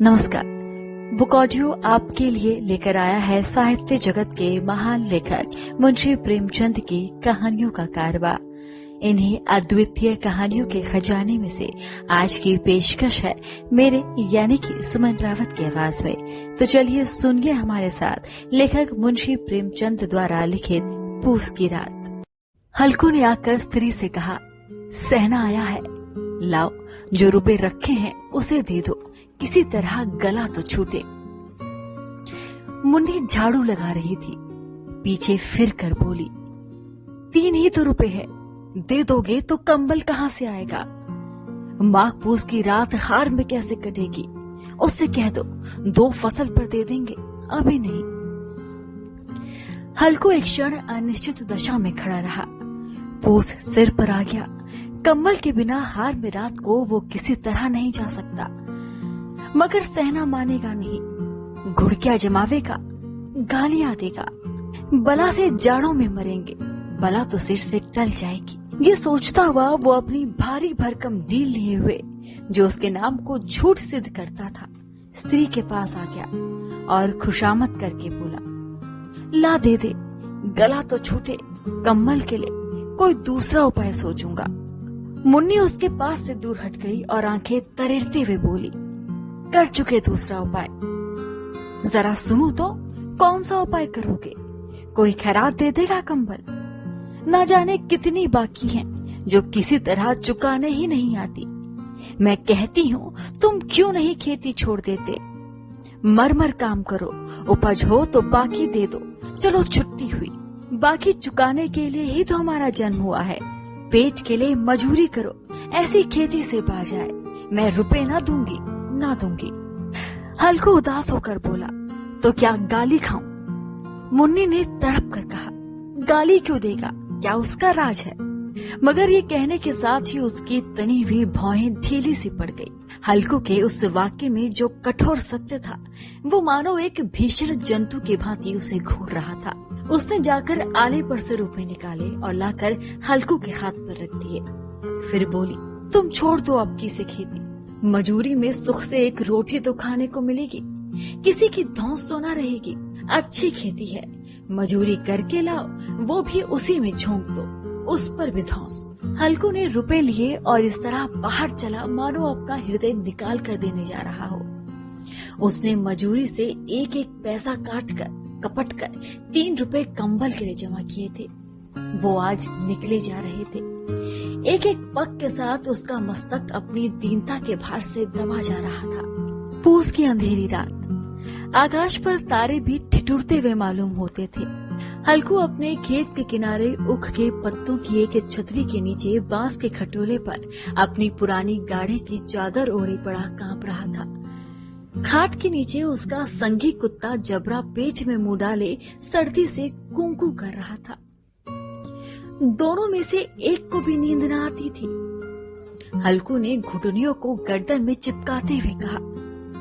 नमस्कार। Book audio आपके लिए लेकर आया है साहित्य जगत के महान लेखक मुंशी प्रेमचंद की कहानियों का कारवा। इन्हीं अद्वितीय कहानियों के खजाने में से आज की पेशकश है मेरे यानी कि सुमन रावत की आवाज में। तो चलिए सुनिए हमारे साथ लेखक मुंशी प्रेमचंद द्वारा लिखित पूस की रात। हल्कू ने आकर स्त्री से कहा, सहना आया है, लाओ जो रुपए रखे हैं उसे दे दो, किसी तरह गला तो छूटे। मुन्नी झाड़ू लगा रही थी, पीछे फिर कर बोली, 3 ही तो रुपए है, दे दोगे तो कंबल कहाँ से आएगा? माघ पूस की रात हार में कैसे कटेगी? उससे कह दो 2 फसल पर दे देंगे, अभी नहीं। हल्कू एक क्षण अनिश्चित दशा में खड़ा रहा। पूस सिर पर आ गया। कंबल के बिना हार में रात को वो किसी तरह नहीं जा सकता, मगर सहना मानेगा नहीं। घुड़किया जमावेगा, गालियां देगा, बला से जाड़ों में मरेंगे, बला तो सिर से टल जाएगी। ये सोचता हुआ वो अपनी भारी भरकम डील लिए हुए जो उसके नाम को झूठ सिद्ध करता था स्त्री के पास आ गया और खुशामद करके बोला, ला दे दे, गला तो छूटे, कम्बल के लिए कोई दूसरा उपाय सोचूंगा। मुन्नी उसके पास से दूर हट गई और आंखें तरेरते हुए बोली, कर चुके दूसरा उपाय। जरा सुनो तो, कौन सा उपाय करोगे? कोई खैरात दे देगा कंबल? ना जाने कितनी बाकी हैं जो किसी तरह चुकाने ही नहीं आती। मैं कहती हूँ तुम क्यों नहीं खेती छोड़ देते? मर काम करो, उपज हो तो बाकी दे दो। चलो छुट्टी हुई, बाकी चुकाने के लिए ही तो हमारा जन्म हुआ है। पेट के लिए मजूरी करो, ऐसी खेती से पा जाए। मैं रुपए ना दूंगी, ना दूंगी। हल्कू उदास होकर बोला, तो क्या गाली खाऊं? मुन्नी ने तड़प कर कहा, गाली क्यों देगा, क्या उसका राज है? मगर ये कहने के साथ ही उसकी तनी हुई भौहें ढीली सी पड़ गई। हल्कू के उस वाक्य में जो कठोर सत्य था वो मानो एक भीषण जंतु के भांति उसे घूर रहा था। उसने जाकर आले पर से रुपए निकाले और लाकर हल्कू के हाथ पर रख दिए। फिर बोली, तुम छोड़ दो अब की से खेती। मजूरी में सुख से एक रोटी तो खाने को मिलेगी, किसी की धौंस तो ना रहेगी। अच्छी खेती है, मजूरी करके लाओ, वो भी उसी में झोंक दो, उस पर भी धौंस। हल्कू ने रुपए लिए और इस तरह बाहर चला मानो अपना हृदय निकाल कर देने जा रहा हो। उसने मजूरी से एक एक पैसा काट कर कपट कर 3 रुपए कंबल के लिए जमा किए थे। वो आज निकले जा रहे थे। एक एक पग के साथ उसका मस्तक अपनी दीनता के भार से दबा जा रहा था। पूस की अंधेरी रात, आकाश पर तारे भी ठिठुरते हुए मालूम होते थे। हल्कू अपने खेत के किनारे उख के पत्तों की एक छतरी के नीचे बांस के खटोले पर अपनी पुरानी गाढ़े की चादर ओढ़े पड़ा कांप रहा था। खाट के नीचे उसका संगी कुत्ता जबरा पेट में मुंह डाले सर्दी से कूं-कूं कर रहा था। दोनों में से एक को भी नींद न आती थी। हल्कू ने घुटनियों को गर्दन में चिपकाते हुए कहा,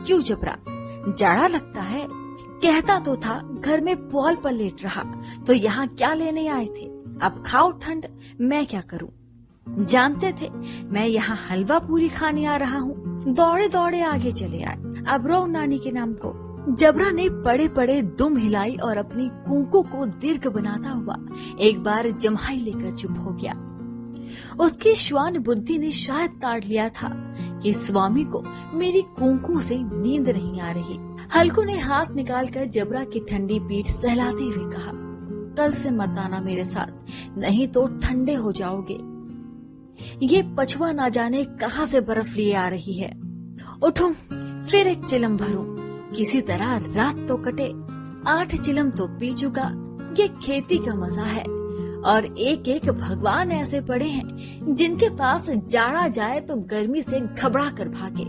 क्यों जबरा, जाड़ा लगता है? कहता तो था घर में पुआल पर लेट रहा, तो यहाँ क्या लेने आए थे? अब खाओ ठंड, मैं क्या करूं? जानते थे मैं यहाँ हलवा पूरी खाने आ रहा हूँ, दौड़े दौड़े आगे चले आए। अब रो नानी के नाम को। जबरा ने पड़े पड़े दुम हिलाई और अपनी कूको को दीर्घ बनाता हुआ एक बार जम्हाई लेकर चुप हो गया। उसकी श्वान बुद्धि ने शायद ताड़ लिया था कि स्वामी को मेरी कूको से नींद नहीं आ रही। हल्कू ने हाथ निकालकर जबरा की ठंडी पीठ सहलाते हुए कहा, कल से मत आना मेरे साथ, नहीं तो ठंडे हो जाओगे। ये पछुआ ना जाने कहाँ से बर्फ लिए आ रही है। उठूं, फिर एक चिलम भरूं, किसी तरह रात तो कटे। 8 चिलम तो पी चुका। ये खेती का मजा है। और एक एक भगवान ऐसे पड़े हैं जिनके पास जाड़ा जाए तो गर्मी से घबरा कर भागे।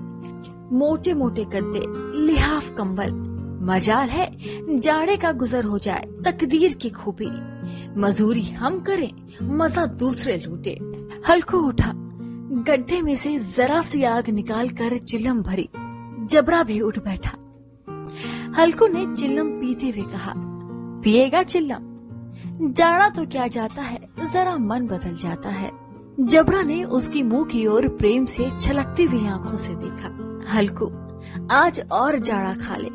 मोटे मोटे गद्दे, लिहाफ कंबल, मजाल है जाड़े का गुजर हो जाए, तकदीर की खूबी। मजूरी हम करें, मजा दूसरे लूटे। हल्कू उठा, गड्ढे में से जरा सी आग निकाल कर चिलम भरी। जबरा भी उठ बैठा। हल्कू ने चिल्लम पीते हुए कहा, पिएगा चिल्लम? जाना तो क्या जाता है, जरा मन बदल जाता है। जबरा ने उसकी मुंह की ओर प्रेम से छलकती हुई आंखों से देखा। हल्कू, आज और जाड़ा खा ले।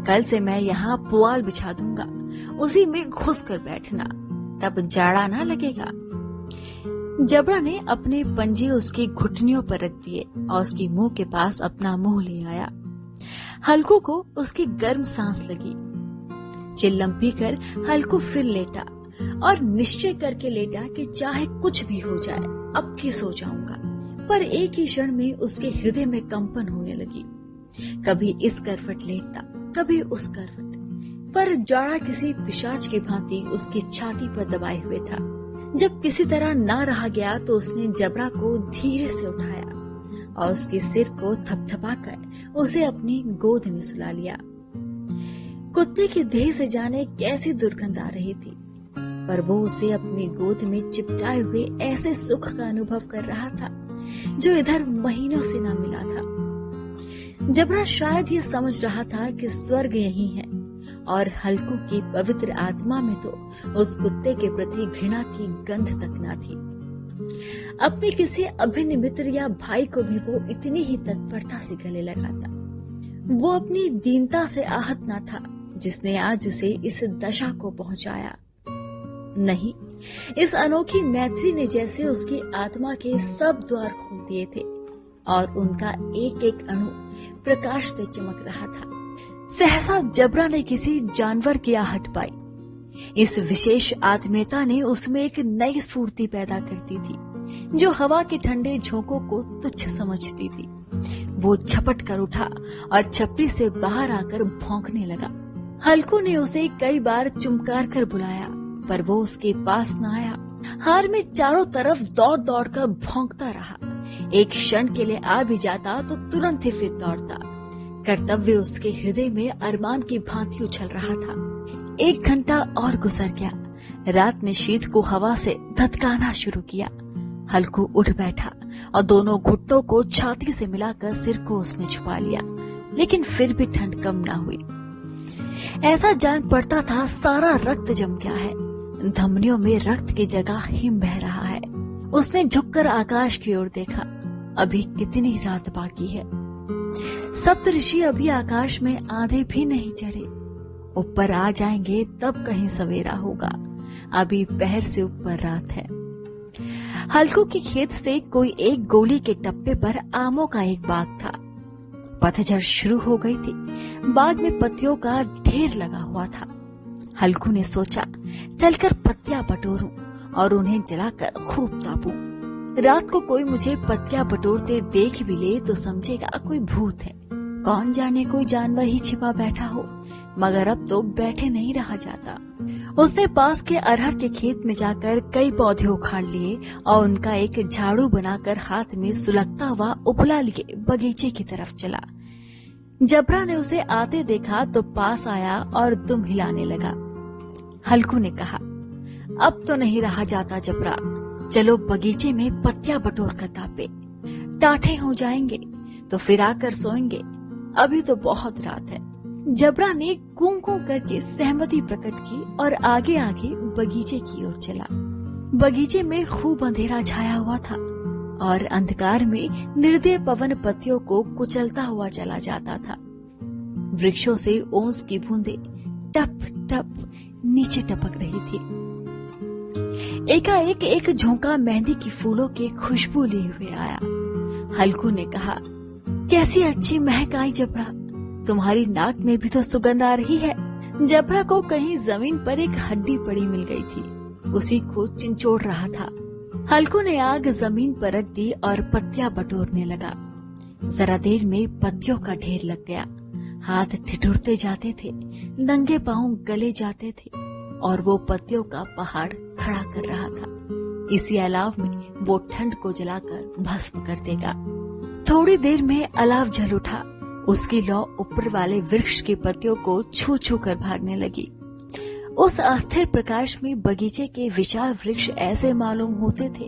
कल से मैं यहाँ पुआल बिछा दूंगा, उसी में घुस कर बैठना, तब जाड़ा ना लगेगा। जबरा ने अपने पंजे उसकी घुटनियों पर रख दिए और उसकी मुंह के पास अपना मुंह ले आया। हल्कू को उसकी गर्म सांस लगी। चिल्लम पीकर हल्कू फिर लेटा और निश्चय करके लेटा कि चाहे कुछ भी हो जाए अब की सो जाऊंगा। पर एक ही क्षण में उसके हृदय में कंपन होने लगी। कभी इस करवट लेटता, कभी उस करवट, पर जाड़ा किसी पिशाच की भांति उसकी छाती पर दबाए हुए था। जब किसी तरह ना रहा गया तो उसने जबरा को धीरे से उठाया और उसके सिर को थपथपाकर उसे अपनी गोद में सुला लिया। कुत्ते की देह से जाने कैसी दुर्गंध आ रही थी, पर वो उसे अपनी गोद में चिपकाए हुए ऐसे सुख का अनुभव कर रहा था जो इधर महीनों से ना मिला था। जबरा शायद ये समझ रहा था कि स्वर्ग यही है, और हल्कू की पवित्र आत्मा में तो उस कुत्ते के प्रति घृणा की गंध तक न थी। अपने किसी अभिन्न मित्र या भाई को भी वो इतनी ही तत्परता से गले लगाता। वो अपनी दीनता से आहत न था जिसने आज उसे इस दशा को पहुंचाया। नहीं, इस अनोखी मैत्री ने जैसे उसकी आत्मा के सब द्वार खोल दिए थे और उनका एक एक अणु प्रकाश से चमक रहा था। सहसा जबरा ने किसी जानवर की आहट पाई। इस विशेष आत्मीयता ने उसमें एक नई स्फूर्ति पैदा करती थी जो हवा के ठंडे झोंकों को तुच्छ समझती थी। वो झपट कर उठा और छपरी से बाहर आकर भौंकने लगा। हल्कू ने उसे कई बार चुमकार कर बुलाया, पर वो उसके पास न आया। हार में चारों तरफ दौड़ दौड़ कर भौंकता रहा। एक क्षण के लिए आ भी जाता तो तुरंत ही फिर दौड़ता। कर्तव्य उसके हृदय में अरमान की भांति उछल रहा था। 1 घंटा और गुजर गया। रात ने शीत को हवा से धतकाना शुरू किया। हल्कू उठ बैठा और दोनों घुटनों को छाती से मिलाकर सिर को उसमें छुपा लिया, लेकिन फिर भी ठंड कम ना हुई। ऐसा जान पड़ता था सारा रक्त जम गया है। धमनियों में रक्त की जगह हिम बह रहा है। उसने झुककर आकाश की ओर देखा। अभी कितनी रात बाकी है। सप्तऋषि अभी आकाश में आधे भी नहीं चढ़े। ऊपर आ जाएंगे तब कहीं सवेरा होगा। अभी पहर से ऊपर रात है। हल्कू के खेत से कोई एक गोली के टप्पे पर आमों का एक बाग था। पतझड़ शुरू हो गई थी। बाग में पत्तियों का ढेर लगा हुआ था। हल्कू ने सोचा चलकर पत्तियां बटोरूं और उन्हें जलाकर खूब तापूं। रात को कोई मुझे पत्तियां बटोरते देख भी ले तो समझेगा कोई भूत है। कौन जाने कोई जानवर ही छिपा बैठा हो, मगर अब तो बैठे नहीं रहा जाता। उसने पास के अरहर के खेत में जाकर कई पौधे उखाड़ लिए और उनका एक झाड़ू बनाकर हाथ में सुलगता हुआ उपला लिए बगीचे की तरफ चला। जबरा ने उसे आते देखा तो पास आया और दुम हिलाने लगा। हल्कू ने कहा, अब तो नहीं रहा जाता जबरा, चलो बगीचे में पत्तियां बटोर कर तापे। टाठे हो जाएंगे तो फिर आकर सोएंगे, अभी तो बहुत रात है। जबरा ने कूं कूं करके सहमति प्रकट की और आगे आगे बगीचे की ओर चला। बगीचे में खूब अंधेरा छाया हुआ था और अंधकार में निर्दय पवन पत्तियों को कुचलता हुआ चला जाता था। वृक्षों से ओस की बूंदें टप टप नीचे टपक रही थी। एकाएक एक झोंका मेहंदी की फूलों की खुशबू लिए हुए आया। हल्कू ने कहा, कैसी अच्छी महक आई जबरा, तुम्हारी नाक में भी तो सुगंध आ रही है। जबरा को कहीं जमीन पर एक हड्डी पड़ी मिल गई थी, उसी को चिंचोड़ रहा था। हल्कू ने आग जमीन पर रख दी और पत्तियां बटोरने लगा। जरा देर में पत्तियों का ढेर लग गया। हाथ ठिठुरते जाते थे, नंगे पांव गले जाते थे और वो पत्तियों का पहाड़ खड़ा कर रहा था। इसी अलाव में वो ठंड को जलाकर भस्म कर देगा। थोड़ी देर में अलाव जल उठा। उसकी लौ ऊपर वाले वृक्ष की पत्तियों को छू छू कर भागने लगी। उस अस्थिर प्रकाश में बगीचे के विशाल वृक्ष ऐसे मालूम होते थे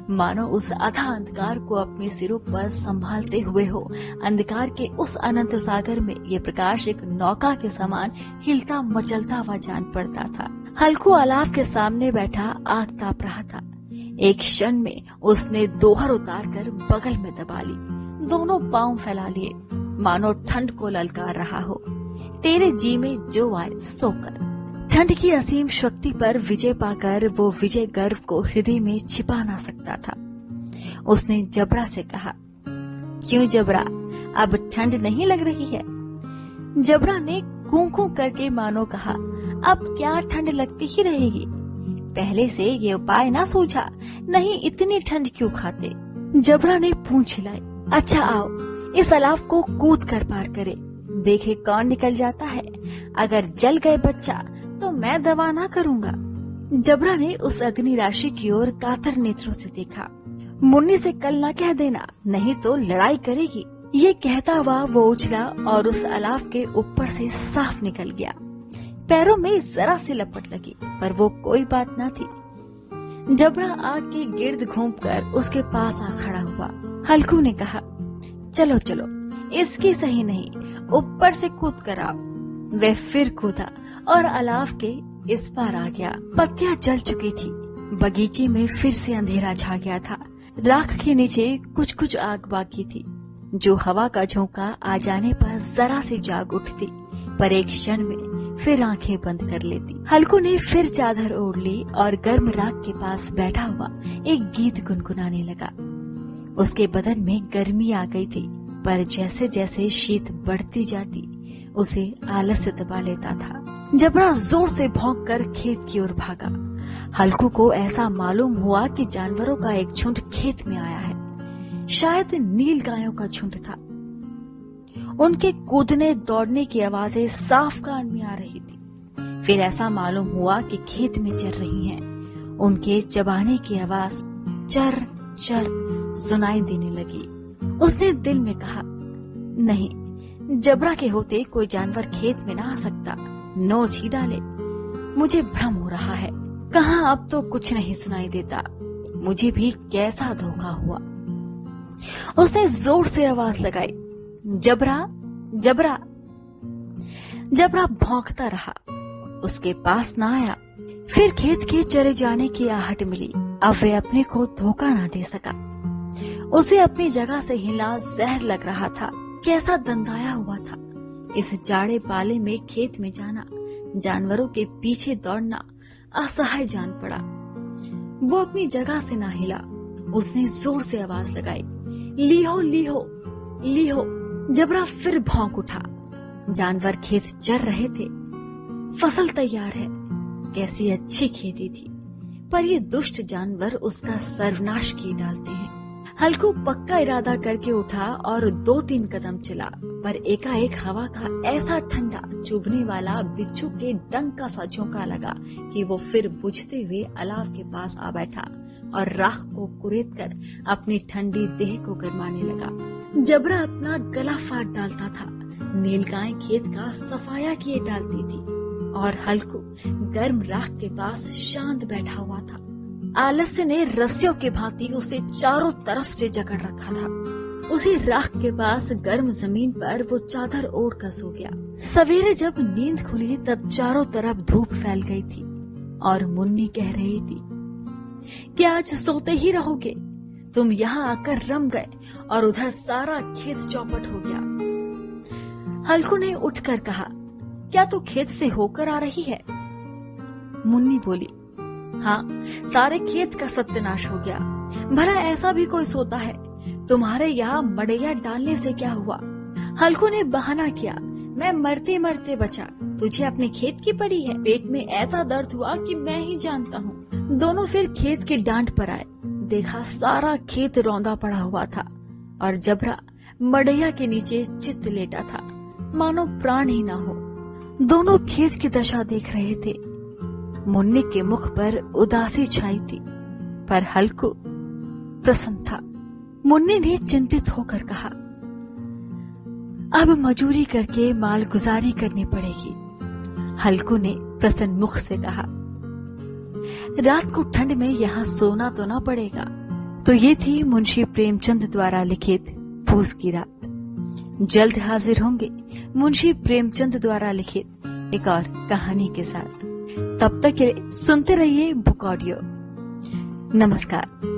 मानो उस अथा अंधकार को अपने सिरों पर संभालते हुए हो। अंधकार के उस अनंत सागर में ये प्रकाश एक नौका के समान हिलता मचलता हुआ जान पड़ता था। हल्कू अलाव के सामने बैठा आग ताप रहा था। एक क्षण में उसने दोहर उतार कर बगल में दबा ली, दोनों पांव फैला लिए। मानो ठंड को ललकार रहा हो। तेरे जी में जो आए सो कर। ठंड की असीम शक्ति पर विजय पाकर वो विजय गर्व को हृदय में छिपा ना सकता था। उसने जबरा से कहा, क्यों जबरा, अब ठंड नहीं लग रही है? जबरा ने कूं कूं करके मानो कहा, अब क्या ठंड लगती ही रहेगी। पहले से ये उपाय ना सूझा, नहीं इतनी ठंड क्यों खाते? जबरा ने पूंछ हिलाई। अच्छा आओ, इस अलाव को कूद कर पार करे, देखे कौन निकल जाता है। अगर जल गए बच्चा तो मैं दवा ना करूंगा। जबरा ने उस अग्नि राशि की ओर कातर नेत्रों से देखा। मुन्नी से कल ना कह देना, नहीं तो लड़ाई करेगी। ये कहता हुआ वो उछला और उस अलाव के ऊपर से साफ निकल गया। पैरों में जरा सी लपट लगी, पर वो कोई बात ना थी। जबरा आग के गिर्द घूमकर उसके पास आ खड़ा हुआ। हल्कू ने कहा, चलो चलो, इसकी सही नहीं, ऊपर से कूद कर आओ। वह फिर कूदा और अलाव के इस पार आ गया। पत्तियां जल चुकी थी। बगीचे में फिर से अंधेरा छा गया था। राख के नीचे कुछ कुछ आग बाकी थी, जो हवा का झोंका आ जाने पर जरा सी जाग उठती, पर एक क्षण में फिर आंखें बंद कर लेती। हल्कू ने फिर चादर ओढ़ ली और गर्म राख के पास बैठा हुआ एक गीत गुनगुनाने लगा। उसके बदन में गर्मी आ गई थी, पर जैसे जैसे शीत बढ़ती जाती उसे आलस्य दबा लेता था। जबरा जोर से भौंक कर खेत की ओर भागा। हल्कू को ऐसा मालूम हुआ कि जानवरों का एक झुंड खेत में आया है। शायद नील गायों का झुंड था। उनके कूदने दौड़ने की आवाजें साफ कान में आ रही थी। फिर ऐसा मालूम हुआ कि खेत में चर रही हैं। उनके चबाने की आवाज चर चर सुनाई देने लगी। उसने दिल में कहा, नहीं, जबरा के होते कोई जानवर खेत में ना आ सकता, नोच ही डाले। मुझे भ्रम हो रहा है, कहाँ अब तो कुछ नहीं सुनाई देता। मुझे भी कैसा धोखा हुआ। उसने जोर से आवाज लगाई, जबरा जबरा। जबरा भौंकता रहा, उसके पास ना आया। फिर खेत के चरे जाने की आहट मिली। अब वह अपने को धोखा ना दे सका। उसे अपनी जगह से हिलना जहर लग रहा था। कैसा दंदाया हुआ था। इस जाड़े पाले में खेत में जाना, जानवरों के पीछे दौड़ना असहाय जान पड़ा। वो अपनी जगह से ना हिला। उसने जोर से आवाज लगाई, लीहो लीहो लीहो। जबरा फिर भौंक उठा। जानवर खेत चर रहे थे। फसल तैयार है। कैसी अच्छी खेती थी, पर ये दुष्ट जानवर उसका सर्वनाश किए डालते हैं। हल्कू पक्का इरादा करके उठा और 2-3 कदम चला, पर एकाएक हवा का ऐसा ठंडा चुभने वाला बिच्छू के डंक का सा झोंका लगा कि वो फिर बुझते हुए अलाव के पास आ बैठा और राख को कुरेद कर अपनी ठंडी देह को गरमाने लगा। जबरा अपना गला फाड़ डालता था। नीलगाय खेत का सफाया किए डालती थी और हल्कू गर्म राख के पास शांत बैठा हुआ था। आलस्य ने रस्सियों के भांति उसे चारों तरफ से जकड़ रखा था। उसी राख के पास गर्म जमीन पर वो चादर ओढ़ कर सो गया। सवेरे जब नींद खुली तब चारों तरफ धूप फैल गई थी और मुन्नी कह रही थी, क्या आज सोते ही रहोगे? तुम यहाँ आकर रम गए और उधर सारा खेत चौपट हो गया। हल्कू ने उठकर कहा, क्या तू खेत से होकर आ रही है? मुन्नी बोली, हाँ, सारे खेत का सत्यानाश हो गया। भला ऐसा भी कोई सोता है? तुम्हारे यहाँ मड़ैया डालने से क्या हुआ? हल्कू ने बहाना किया, मैं मरते मरते बचा, तुझे अपने खेत की पड़ी है। पेट में ऐसा दर्द हुआ कि मैं ही जानता हूँ। दोनों फिर खेत की डांट पर आए। देखा सारा खेत रौंदा पड़ा हुआ था और जबरा मड़ैया के नीचे चित्त लेटा था, मानो प्राण ही ना हो। दोनों खेत की दशा देख रहे थे। मुन्नी के मुख पर उदासी छाई थी, पर हल्कू प्रसन्न था। मुन्नी ने चिंतित होकर कहा, अब मजूरी करके माल गुजारी करनी पड़ेगी। हल्कू ने प्रसन्न मुख से कहा, रात को ठंड में यहाँ सोना तो ना पड़ेगा। तो ये थी मुंशी प्रेमचंद द्वारा लिखित पूस की रात। जल्द हाजिर होंगे मुंशी प्रेमचंद द्वारा लिखित एक और कहानी के साथ। तब तक के लिए सुनते रहिए बुक ऑडियो। नमस्कार।